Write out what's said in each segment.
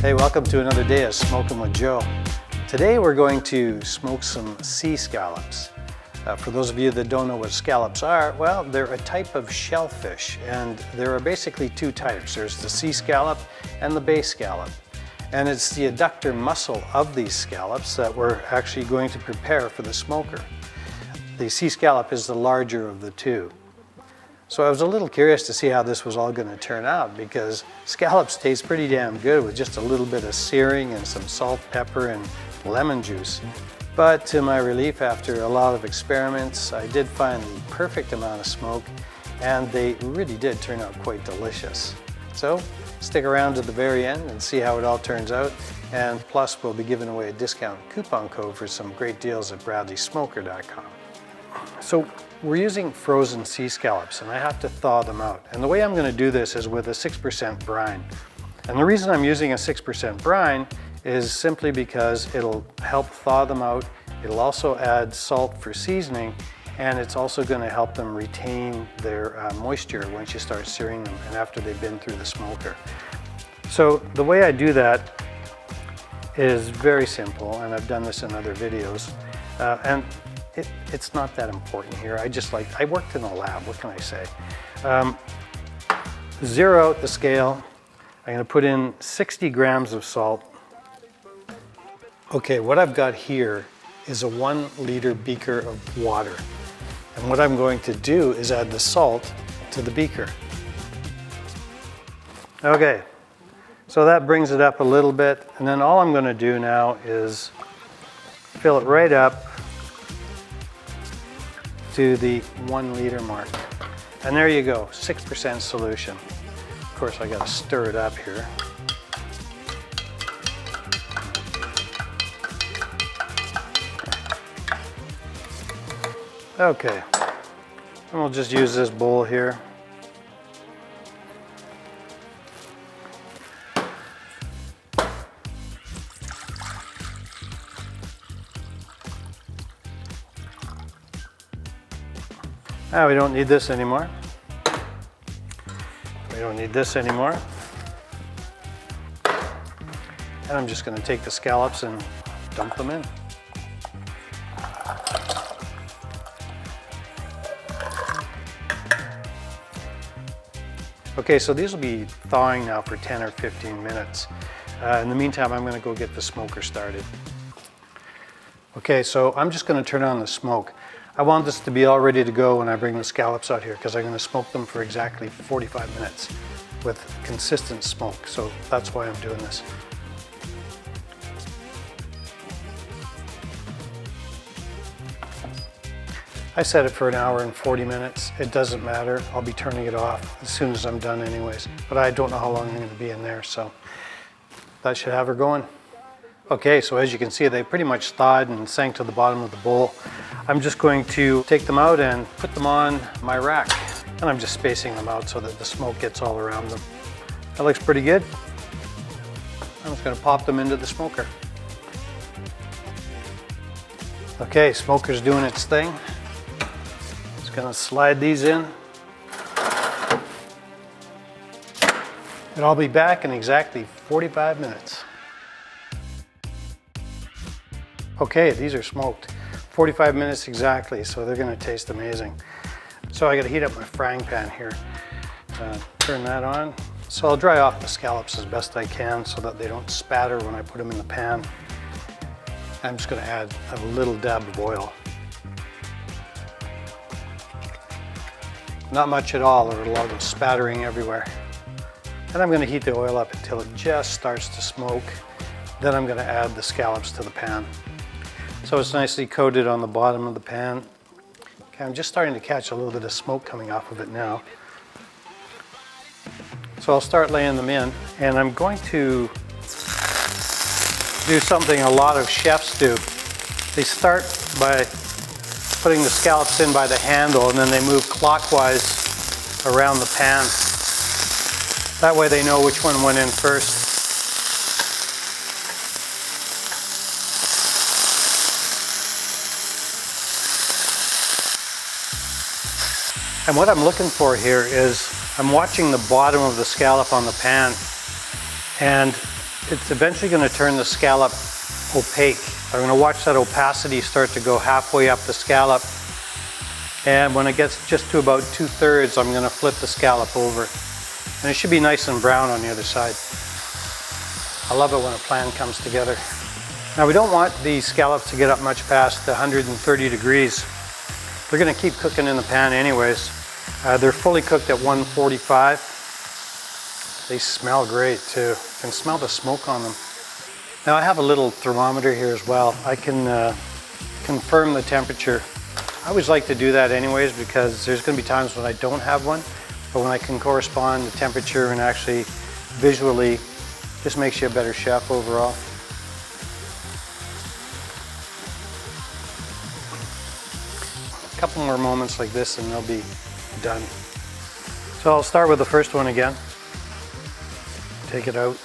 Hey, welcome to another day of Smokin' with Joe. Today we're going to smoke some sea scallops. For those of you that don't know what scallops are, well, they're a type of shellfish, and there are basically two types. There's the sea scallop and the bay scallop. And it's the adductor muscle of these scallops that we're actually going to prepare for the smoker. The sea scallop is the larger of the two. So I was a little curious to see how this was all going to turn out, because scallops taste pretty damn good with just a little bit of searing and some salt, pepper, and lemon juice. But to my relief, after a lot of experiments, I did find the perfect amount of smoke, and they really did turn out quite delicious. So stick around to the very end and see how it all turns out. And plus, we'll be giving away a discount coupon code for some great deals at bradleysmoker.com. So we're using frozen sea scallops, and I have to thaw them out. And the way I'm going to do this is with a 6% brine. And the reason I'm using a 6% brine is simply because it'll help thaw them out. It'll also add salt for seasoning, and it's also going to help them retain their moisture once you start searing them and after they've been through the smoker. So the way I do that is very simple, and I've done this in other videos. It's not that important here. I worked in a lab, what can I say? Zero out the scale. I'm going to put in 60 grams of salt. Okay, what I've got here is a 1 liter beaker of water. And what I'm going to do is add the salt to the beaker. Okay, so that brings it up a little bit. And then all I'm going to do now is fill it right up to the 1 liter mark. And there you go, 6% solution. Of course, I gotta stir it up here. Okay, and we'll just use this bowl here. Now we don't need this anymore. We don't need this anymore. And I'm just going to take the scallops and dump them in. Okay, so these will be thawing now for 10 or 15 minutes. In the meantime, I'm going to go get the smoker started. Okay, so I'm just going to turn on the smoke. I want this to be all ready to go when I bring the scallops out here, because I'm going to smoke them for exactly 45 minutes with consistent smoke. So that's why I'm doing this. I set it for an hour and 40 minutes. It doesn't matter. I'll be turning it off as soon as I'm done anyways. But I don't know how long I'm going to be in there, so that should have her going. Okay, so as you can see, they pretty much thawed and sank to the bottom of the bowl. I'm just going to take them out and put them on my rack. And I'm just spacing them out so that the smoke gets all around them. That looks pretty good. I'm just going to pop them into the smoker. Okay, smoker's doing its thing. Just going to slide these in. And I'll be back in exactly 45 minutes. Okay, these are smoked 45 minutes exactly, so they're going to taste amazing. So I got to heat up my frying pan here. Turn that on. So I'll dry off the scallops as best I can so that they don't spatter when I put them in the pan. I'm just going to add a little dab of oil. Not much at all, or it'll all go spattering everywhere. And I'm going to heat the oil up until it just starts to smoke. Then I'm going to add the scallops to the pan. So it's nicely coated on the bottom of the pan. Okay, I'm just starting to catch a little bit of smoke coming off of it now. So I'll start laying them in, and I'm going to do something a lot of chefs do. They start by putting the scallops in by the handle, and then they move clockwise around the pan. That way they know which one went in first. And what I'm looking for here is I'm watching the bottom of the scallop on the pan, and it's eventually going to turn the scallop opaque. I'm going to watch that opacity start to go halfway up the scallop. And when it gets just to about 2/3, I'm going to flip the scallop over. And it should be nice and brown on the other side. I love it when a plan comes together. Now we don't want the scallops to get up much past 130 degrees. They're going to keep cooking in the pan anyways. They're fully cooked at 145. They smell great too. You can smell the smoke on them. Now I have a little thermometer here as well. I can confirm the temperature. I always like to do that anyways because there's going to be times when I don't have one, but when I can correspond the temperature and actually visually, just makes you a better chef overall. A couple more moments like this and they'll be done. So I'll start with the first one again. Take it out,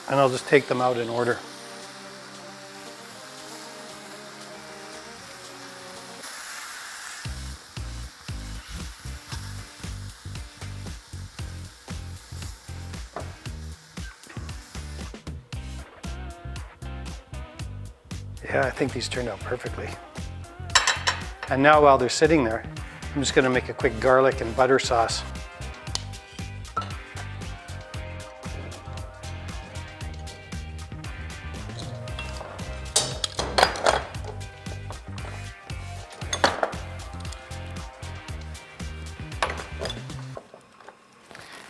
and I'll just take them out in order. Yeah, I think these turned out perfectly. And now while they're sitting there, I'm just going to make a quick garlic and butter sauce.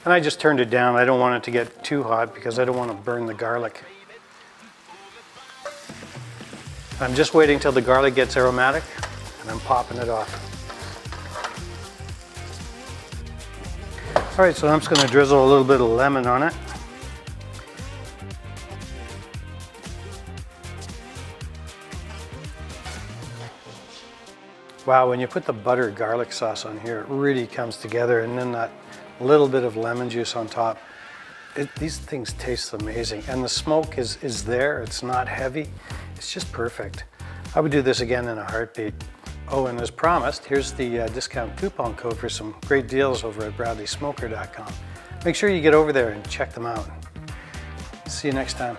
And I just turned it down. I don't want it to get too hot because I don't want to burn the garlic. I'm just waiting till the garlic gets aromatic and I'm popping it off. All right, so I'm just going to drizzle a little bit of lemon on it. Wow, when you put the butter garlic sauce on here, it really comes together, and then that little bit of lemon juice on top. These things taste amazing, and the smoke is there. It's not heavy. It's just perfect. I would do this again in a heartbeat. Oh, and as promised, here's the discount coupon code for some great deals over at bradleysmoker.com. Make sure you get over there and check them out. See you next time.